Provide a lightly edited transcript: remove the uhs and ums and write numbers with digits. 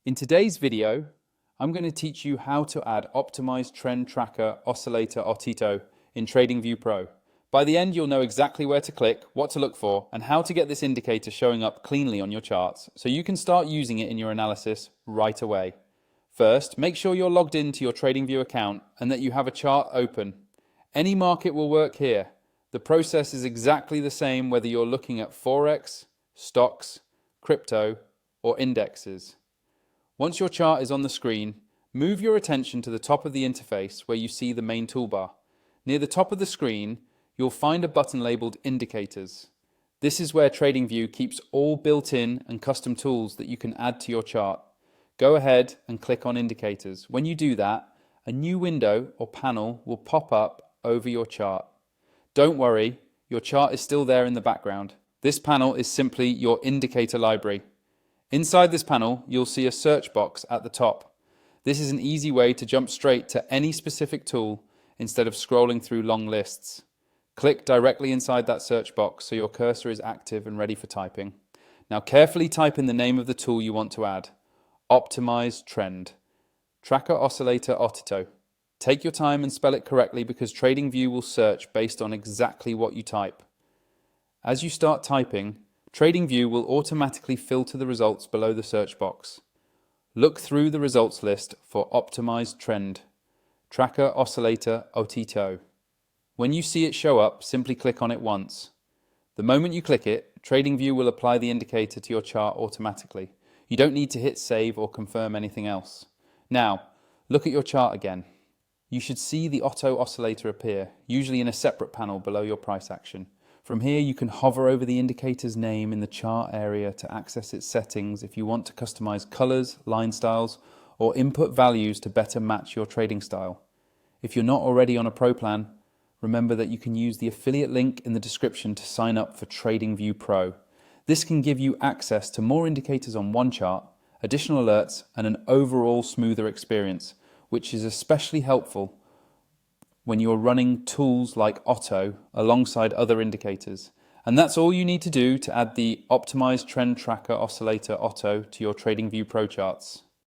In today's video, I'm going to teach you how to add Optimized Trend Tracker Oscillator OTTO in TradingView Pro. By the end, you'll know exactly where to click, what to look for, and how to get this indicator showing up cleanly on your charts so you can start using it in your analysis right away. First, make sure you're logged into your TradingView account and that you have a chart open. Any market will work here. The process is exactly the same whether you're looking at forex, stocks, crypto, or indexes. Once your chart is on the screen, move your attention to the top of the interface where you see the main toolbar. Near the top of the screen, you'll find a button labeled Indicators. This is where TradingView keeps all built-in and custom tools that you can add to your chart. Go ahead and click on Indicators. When you do that, a new window or panel will pop up over your chart. Don't worry, your chart is still there in the background. This panel is simply your indicator library. Inside this panel, you'll see a search box at the top. This is an easy way to jump straight to any specific tool instead of scrolling through long lists. Click directly inside that search box so your cursor is active and ready for typing. Now carefully type in the name of the tool you want to add. Optimized Trend Tracker Oscillator OTTO. Take your time and spell it correctly because TradingView will search based on exactly what you type. As you start typing, TradingView will automatically filter the results below the search box. Look through the results list for Optimized Trend Tracker Oscillator OTTO. When you see it show up, simply click on it once. The moment you click it, TradingView will apply the indicator to your chart automatically. You don't need to hit save or confirm anything else. Now, look at your chart again. You should see the OTTO oscillator appear, usually in a separate panel below your price action. From here, you can hover over the indicator's name in the chart area to access its settings if you want to customize colors, line styles, or input values to better match your trading style. If you're not already on a pro plan, remember that you can use the affiliate link in the description to sign up for TradingView Pro. This can give you access to more indicators on one chart, additional alerts, and an overall smoother experience, which is especially helpful when you're running tools like OTTO alongside other indicators. And that's all you need to do to add the Optimized Trend Tracker Oscillator OTTO to your TradingView Pro charts.